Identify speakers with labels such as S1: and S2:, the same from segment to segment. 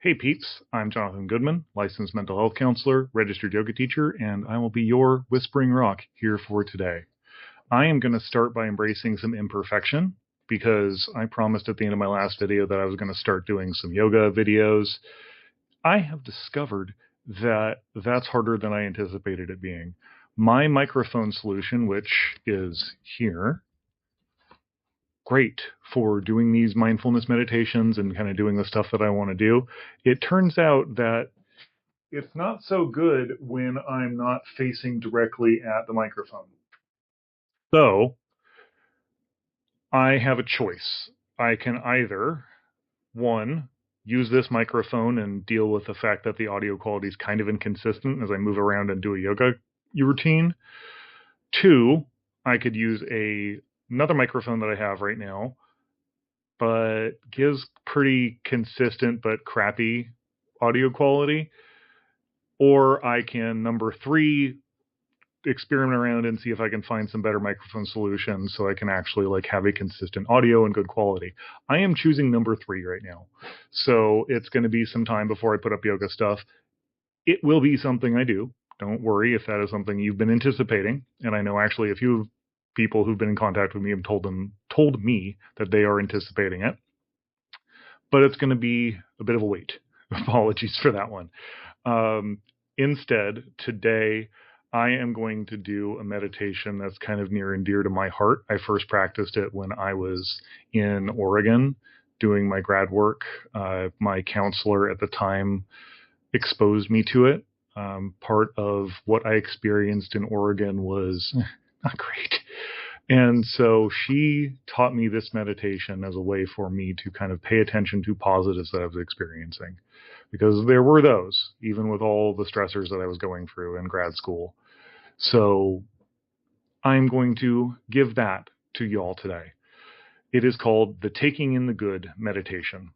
S1: Hey peeps, I'm Jonathan Goodman, licensed mental health counselor, registered yoga teacher, and I will be your Whispering Rock here for today. I am going to start by embracing some imperfection because I promised at the end of my last video that I was going to start doing some yoga videos. I have discovered that that's harder than I anticipated it being. My microphone solution, which is here, great for doing these mindfulness meditations and kind of doing the stuff that I want to do. It turns out that it's not so good when I'm not facing directly at the microphone. So I have a choice. I can either, one, use this microphone and deal with the fact that the audio quality is kind of inconsistent as I move around and do a yoga routine. Two, I could use another microphone that I have right now, but gives pretty consistent but crappy audio quality. Or I can, number three, experiment around and see if I can find some better microphone solutions so I can actually have a consistent audio and good quality. I am choosing number three right now. So it's going to be some time before I put up yoga stuff. It will be something I do. Don't worry if that is something you've been anticipating. And I know actually a few people who've been in contact with me have told me that they are anticipating it. But it's going to be a bit of a wait. Apologies for that one. Instead, today, I am going to do a meditation that's kind of near and dear to my heart. I first practiced it when I was in Oregon doing my grad work. My counselor at the time exposed me to it. Part of what I experienced in Oregon was not great. And so she taught me this meditation as a way for me to kind of pay attention to positives that I was experiencing. Because there were those, even with all the stressors that I was going through in grad school. So I'm going to give that to y'all today. It is called the Taking in the Good meditation.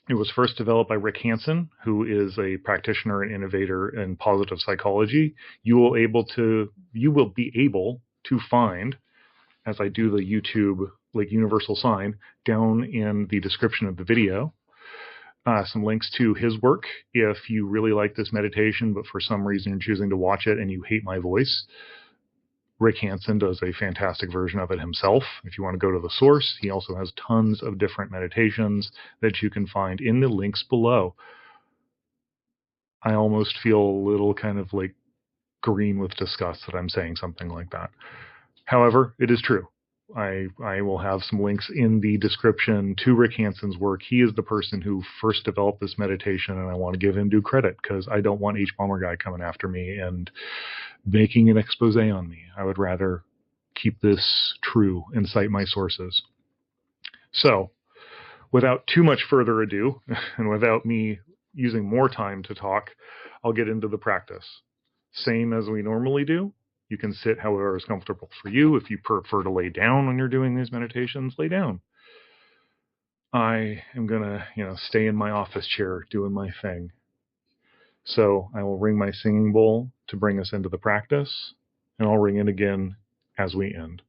S1: It was first developed by Rick Hanson, who is a practitioner and innovator in positive psychology. You will be able to find, as I do the YouTube universal sign, down in the description of the video, some links to his work. If you really like this meditation, but for some reason you're choosing to watch it and you hate my voice, Rick Hanson does a fantastic version of it himself. If you want to go to the source, he also has tons of different meditations that you can find in the links below. I almost feel a little kind of green with disgust that I'm saying something like that. However, it is true. I will have some links in the description to Rick Hanson's work. He is the person who first developed this meditation, and I want to give him due credit because I don't want H. Bomber Guy coming after me and making an expose on me. I would rather keep this true and cite my sources. So, without too much further ado, and without me using more time to talk, I'll get into the practice. Same as we normally do. You can sit however is comfortable for you. If you prefer to lay down when you're doing these meditations, lay down. I am going to, stay in my office chair doing my thing. So I will ring my singing bowl to bring us into the practice, and I'll ring it again as we end.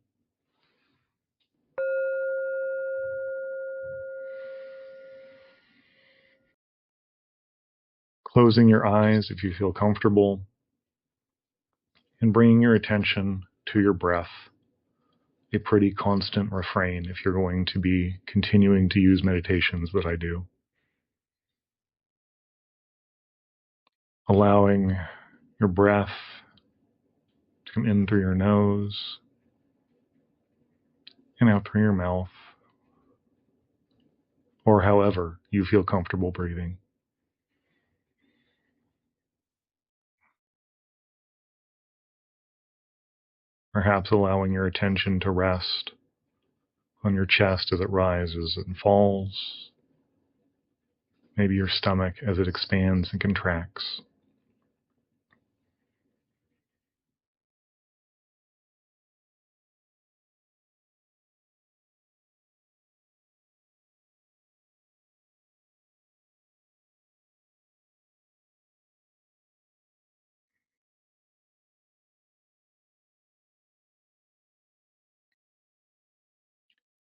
S1: Closing your eyes if you feel comfortable, and bringing your attention to your breath. A pretty constant refrain if you're going to be continuing to use meditations that I do. Allowing your breath to come in through your nose and out through your mouth, or however you feel comfortable breathing. Perhaps allowing your attention to rest on your chest as it rises and falls, maybe your stomach as it expands and contracts.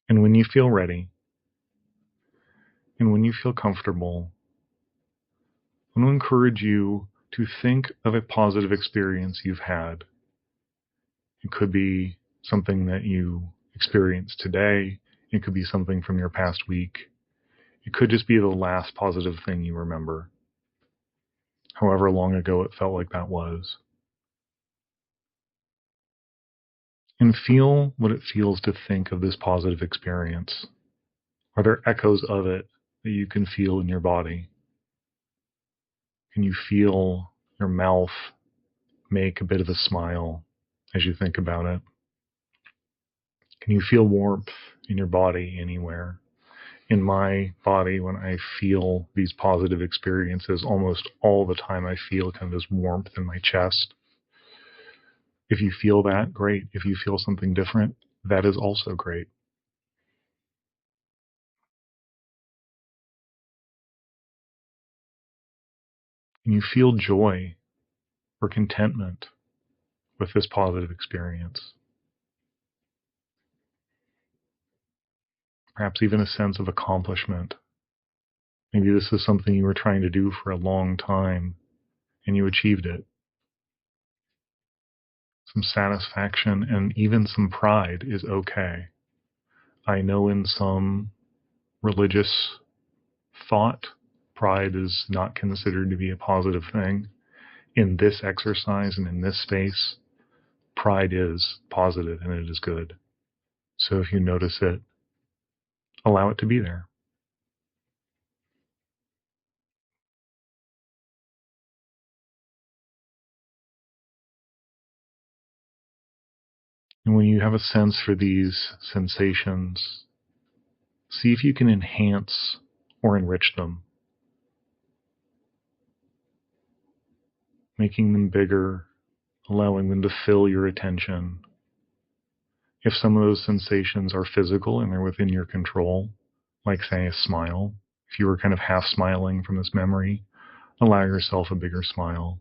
S1: And when you feel ready, and when you feel comfortable, I want to encourage you to think of a positive experience you've had. It could be something that you experienced today. It could be something from your past week. It could just be the last positive thing you remember, however long ago it felt like that was. And feel what it feels to think of this positive experience. Are there echoes of it that you can feel in your body? Can you feel your mouth make a bit of a smile as you think about it? Can you feel warmth in your body anywhere? In my body, when I feel these positive experiences, almost all the time I feel kind of this warmth in my chest. If you feel that, great. If you feel something different, that is also great. Can you feel joy or contentment with this positive experience? Perhaps even a sense of accomplishment. Maybe this is something you were trying to do for a long time and you achieved it. Some satisfaction and even some pride is okay. I know in some religious thought, pride is not considered to be a positive thing. In this exercise and in this space, pride is positive and it is good. So if you notice it, allow it to be there. And when you have a sense for these sensations, see if you can enhance or enrich them, making them bigger, allowing them to fill your attention. If some of those sensations are physical and they're within your control, like say a smile, if you were kind of half smiling from this memory, allow yourself a bigger smile.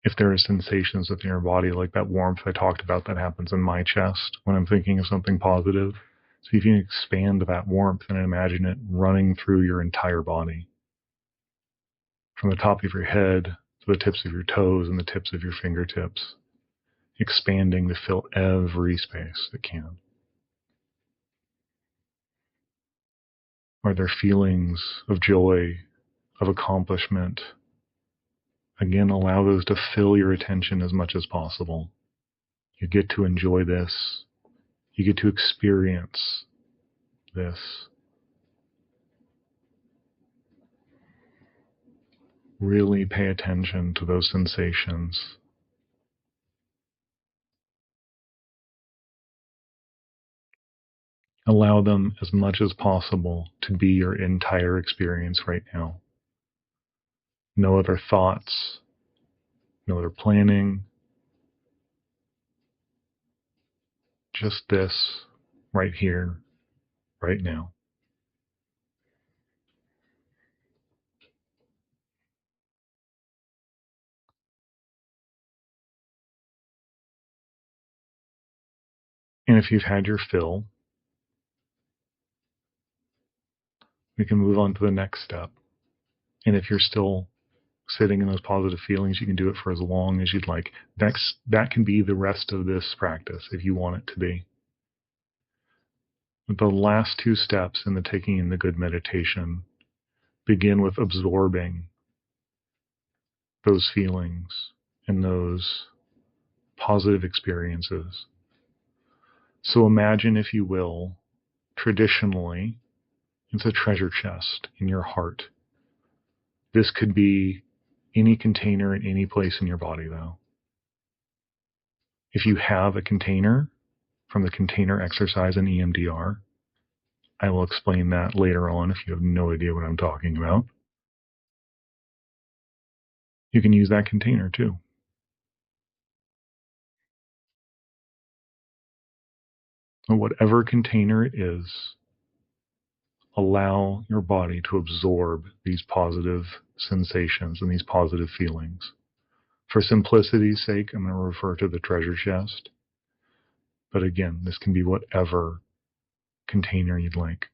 S1: If there are sensations within your body, like that warmth I talked about that happens in my chest when I'm thinking of something positive, see if you can expand that warmth and imagine it running through your entire body. From the top of your head to the tips of your toes and the tips of your fingertips, expanding to fill every space it can. Are there feelings of joy, of accomplishment? Again, allow those to fill your attention as much as possible. You get to enjoy this. You get to experience this. Really pay attention to those sensations. Allow them as much as possible to be your entire experience right now. No other thoughts, no other planning. Just this right here, right now. And if you've had your fill, we can move on to the next step. And if you're still sitting in those positive feelings, you can do it for as long as you'd like. That can be the rest of this practice if you want it to be. But the last two steps in the taking in the good meditation begin with absorbing those feelings and those positive experiences. So imagine, if you will, traditionally, it's a treasure chest in your heart. This could be any container in any place in your body, though. If you have a container from the container exercise in EMDR, I will explain that later on if you have no idea what I'm talking about. You can use that container too. And whatever container it is, allow your body to absorb these positive sensations and these positive feelings. For simplicity's sake, I'm going to refer to the treasure chest. But again, this can be whatever container you'd like.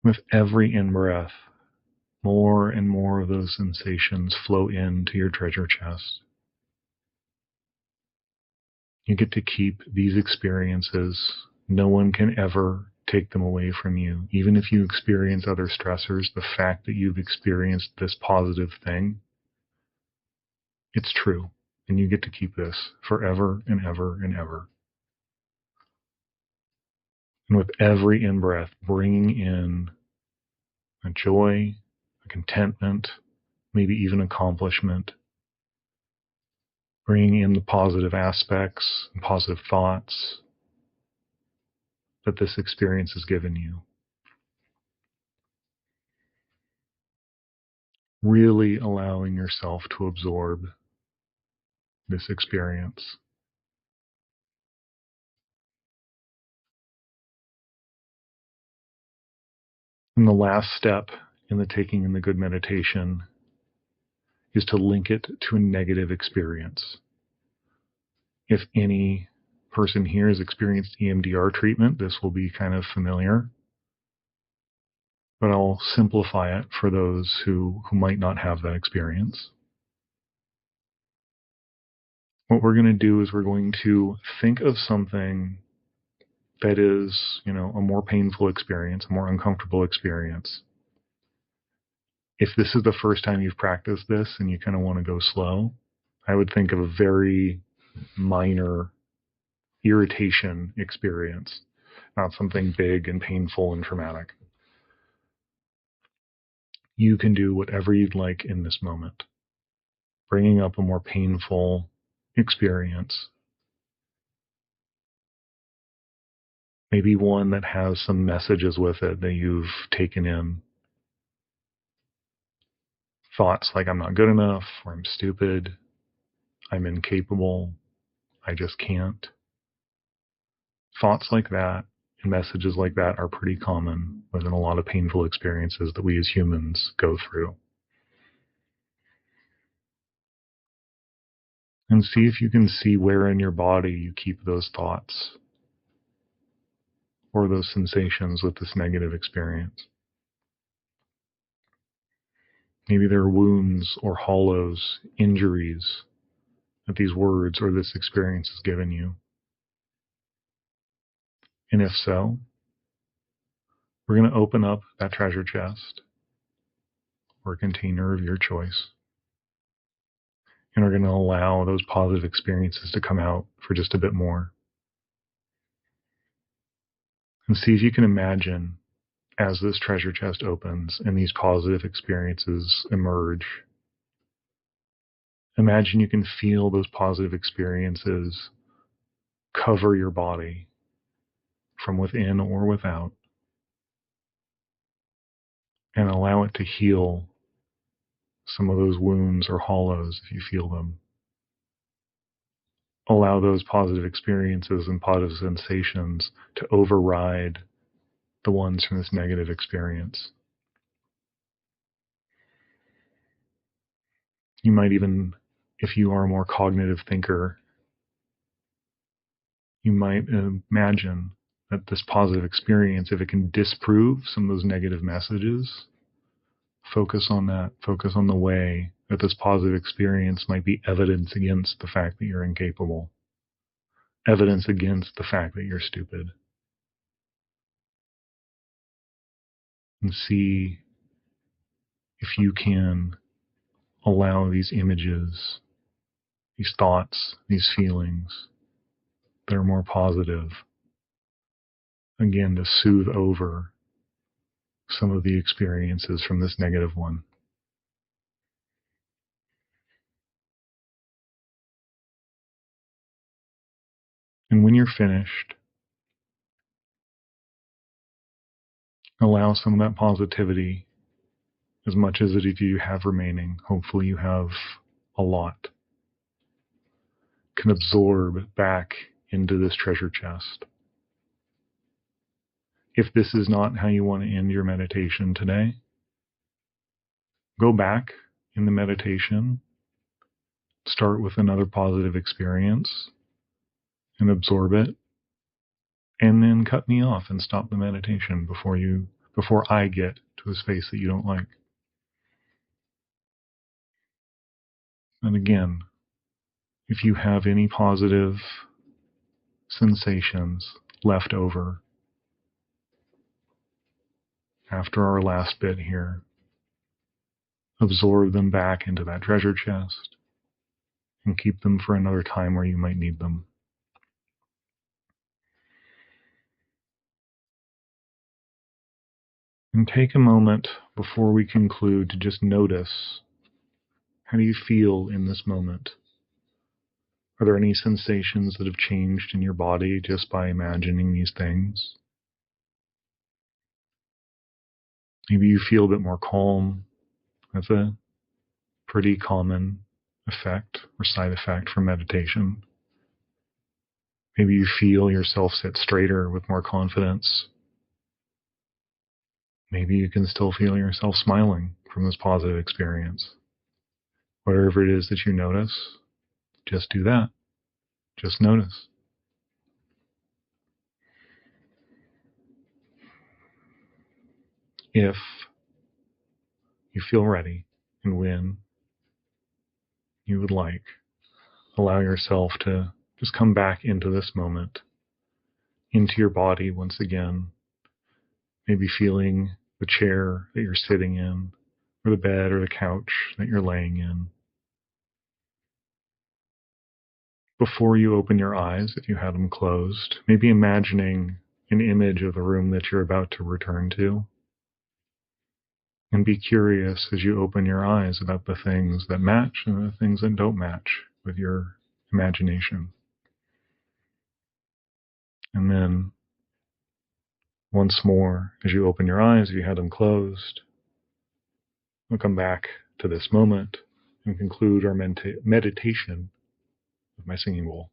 S1: With every in-breath, more and more of those sensations flow into your treasure chest. You get to keep these experiences. No one can ever take them away from you. Even if you experience other stressors, the fact that you've experienced this positive thing, it's true. And you get to keep this forever and ever and ever. And with every in-breath, bringing in a joy, a contentment, maybe even accomplishment, bringing in the positive aspects and positive thoughts that this experience has given you. Really allowing yourself to absorb this experience. And the last step in the taking in the good meditation is to link it to a negative experience. If any person here has experienced EMDR treatment, this will be kind of familiar. But I'll simplify it for those who might not have that experience. What we're going to do is we're going to think of something that is, a more painful experience, a more uncomfortable experience. If this is the first time you've practiced this and you kind of want to go slow, I would think of a very minor irritation experience, not something big and painful and traumatic. You can do whatever you'd like in this moment. Bringing up a more painful experience. Maybe one that has some messages with it that you've taken in. Thoughts like, I'm not good enough, or I'm stupid, I'm incapable, I just can't. Thoughts like that and messages like that are pretty common within a lot of painful experiences that we as humans go through. And see if you can see where in your body you keep those thoughts or those sensations with this negative experience. Maybe there are wounds or hollows, injuries that these words or this experience has given you. And if so, we're going to open up that treasure chest or container of your choice. And we're going to allow those positive experiences to come out for just a bit more. And see if you can imagine as this treasure chest opens and these positive experiences emerge. Imagine you can feel those positive experiences cover your body from within or without, and allow it to heal some of those wounds or hollows if you feel them. Allow those positive experiences and positive sensations to override the ones from this negative experience. You might even, if you are a more cognitive thinker, you might imagine that this positive experience, if it can disprove some of those negative messages, focus on that. Focus on the way that this positive experience might be evidence against the fact that you're incapable. Evidence against the fact that you're stupid. And see if you can allow these images, these thoughts, these feelings that are more positive, again, to soothe over some of the experiences from this negative one. And when you're finished, allow some of that positivity, as much as it you have remaining, hopefully you have a lot, can absorb back into this treasure chest. If this is not how you want to end your meditation today, go back in the meditation, start with another positive experience, and absorb it, and then cut me off and stop the meditation before you before I get to a space that you don't like. And again, if you have any positive sensations left over after our last bit here, absorb them back into that treasure chest and keep them for another time where you might need them. And take a moment before we conclude to just notice, how do you feel in this moment? Are there any sensations that have changed in your body just by imagining these things? Maybe you feel a bit more calm. That's a pretty common effect or side effect from meditation. Maybe you feel yourself sit straighter with more confidence. Maybe you can still feel yourself smiling from this positive experience. Whatever it is that you notice, just do that. Just notice. If you feel ready and when you would like, allow yourself to just come back into this moment, into your body once again, maybe feeling the chair that you're sitting in, or the bed or the couch that you're laying in. Before you open your eyes, if you had them closed, maybe imagining an image of the room that you're about to return to. And be curious as you open your eyes about the things that match and the things that don't match with your imagination. And then, once more, as you open your eyes, if you had them closed, we'll come back to this moment and conclude our meditation with my singing bowl.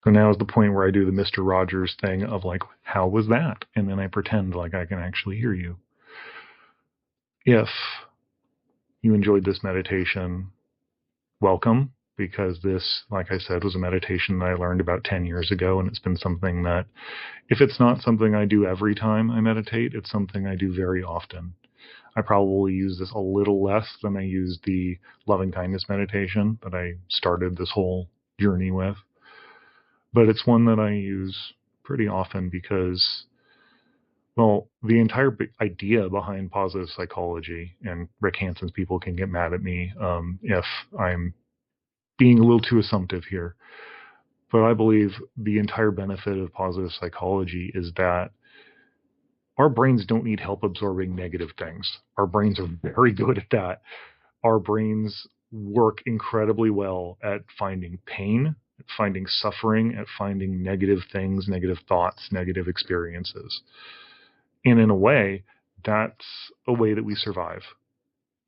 S1: So now is the point where I do the Mr. Rogers thing of like, how was that? And then I pretend like I can actually hear you. If you enjoyed this meditation, welcome, because this, like I said, was a meditation that I learned about 10 years ago, and it's been something that, if it's not something I do every time I meditate, it's something I do very often. I probably use this a little less than I used the loving kindness meditation that I started this whole journey with. But it's one that I use pretty often because, well, the entire idea behind positive psychology, and Rick Hanson's people can get mad at me if I'm being a little too assumptive here, but I believe the entire benefit of positive psychology is that our brains don't need help absorbing negative things. Our brains are very good at that. Our brains work incredibly well at finding pain, at finding suffering, at finding negative things, negative thoughts, negative experiences. And in a way, that's a way that we survive.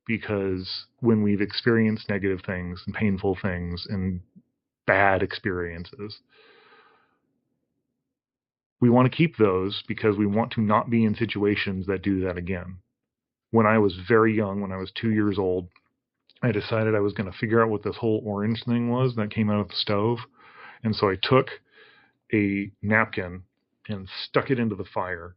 S1: Because when we've experienced negative things and painful things and bad experiences, we want to keep those because we want to not be in situations that do that again. When I was very young, when I was 2 years old, I decided I was going to figure out what this whole orange thing was that came out of the stove. And so I took a napkin and stuck it into the fire.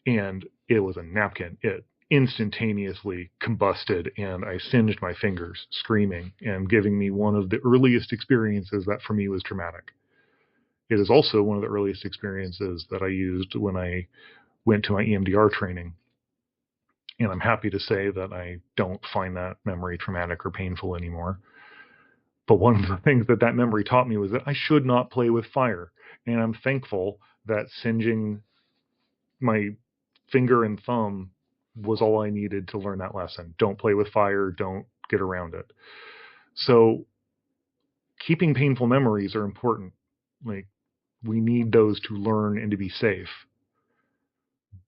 S1: And it was a napkin. It instantaneously combusted, and I singed my fingers, screaming, and giving me one of the earliest experiences that for me was traumatic. It is also one of the earliest experiences that I used when I went to my EMDR training. And I'm happy to say that I don't find that memory traumatic or painful anymore. But one of the things that that memory taught me was that I should not play with fire. And I'm thankful that singeing my finger and thumb was all I needed to learn that lesson. Don't play with fire. Don't get around it. So keeping painful memories are important. Like, we need those to learn and to be safe.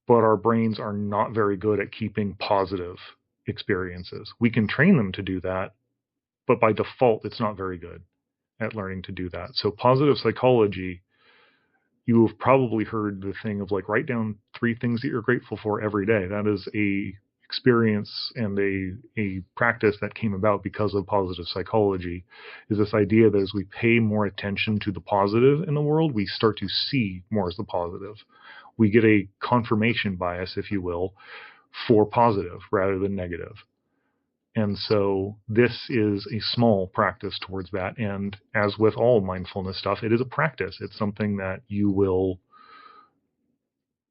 S1: But our brains are not very good at keeping positive experiences. We can train them to do that, but by default, it's not very good at learning to do that. So positive psychology, you have probably heard the thing of like, write down 3 things that you're grateful for every day. That is a experience and a practice that came about because of positive psychology is this idea that as we pay more attention to the positive in the world, we start to see more as the positive. We get a confirmation bias, if you will, for positive rather than negative. And so this is a small practice towards that. And as with all mindfulness stuff, it is a practice. It's something that you will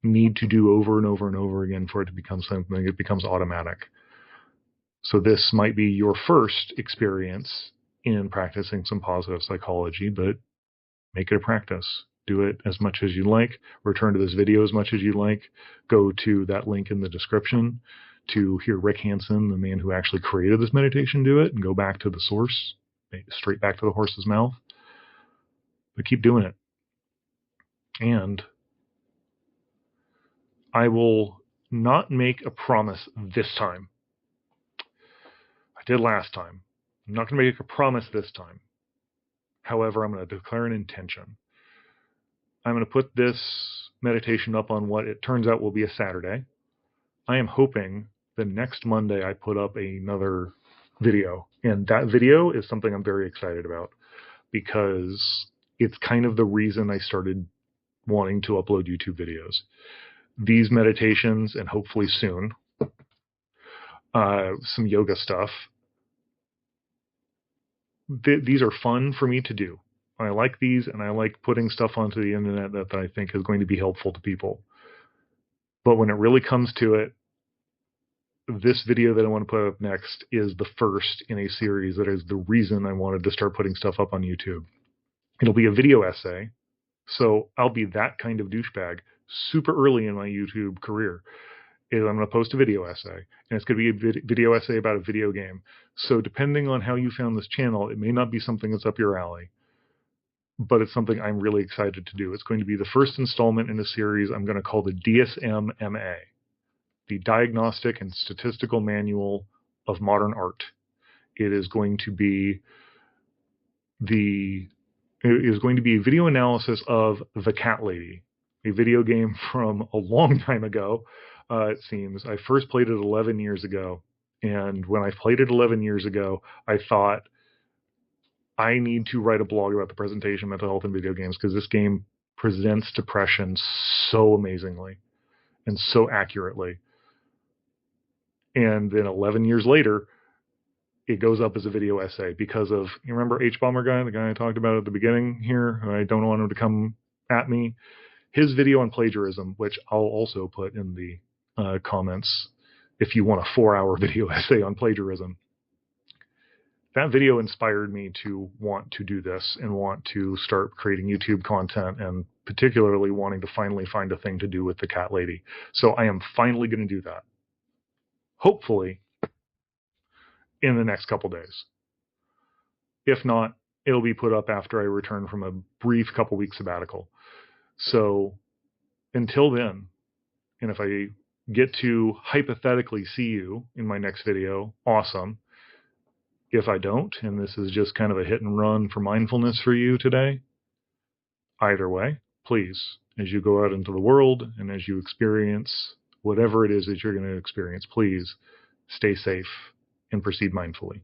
S1: need to do over and over and over again for it to become something that becomes automatic. So this might be your first experience in practicing some positive psychology, but make it a practice. Do it as much as you like. Return to this video as much as you like. Go to that link in the description to hear Rick Hanson, the man who actually created this meditation, do it, and go back to the source, straight back to the horse's mouth. But keep doing it. And I will not make a promise this time. I did last time. I'm not going to make a promise this time. However, I'm going to declare an intention. I'm going to put this meditation up on what it turns out will be a Saturday. I am hoping the next Monday I put up another video. And that video is something I'm very excited about because it's kind of the reason I started wanting to upload YouTube videos. These meditations, and hopefully soon, some yoga stuff, these are fun for me to do. I like these, and I like putting stuff onto the internet that I think is going to be helpful to people. But when it really comes to it, this video that I want to put up next is the first in a series that is the reason I wanted to start putting stuff up on YouTube. It'll be a video essay, so I'll be that kind of douchebag super early in my YouTube career. I'm going to post a video essay, and it's going to be a video essay about a video game. So depending on how you found this channel, it may not be something that's up your alley, but it's something I'm really excited to do. It's going to be the first installment in a series I'm going to call the DSM-MA, the Diagnostic and Statistical Manual of Modern Art. It is going to be a video analysis of The Cat Lady, a video game from a long time ago, it seems. I first played it 11 years ago, and when I played it 11 years ago, I thought, I need to write a blog about the presentation of mental health in video games because this game presents depression so amazingly and so accurately. And then 11 years later, it goes up as a video essay because of, you remember H-Bomber guy, the guy I talked about at the beginning here, who I don't want him to come at me? His video on plagiarism, which I'll also put in the comments if you want a 4-hour video essay on plagiarism. That video inspired me to want to do this and want to start creating YouTube content, and particularly wanting to finally find a thing to do with the cat lady. So I am finally going to do that. Hopefully in the next couple days. If not, it'll be put up after I return from a brief couple week sabbatical. So until then, and if I get to hypothetically see you in my next video, awesome. If I don't, and this is just kind of a hit and run for mindfulness for you today, either way, please, as you go out into the world and as you experience whatever it is that you're going to experience, please stay safe and proceed mindfully.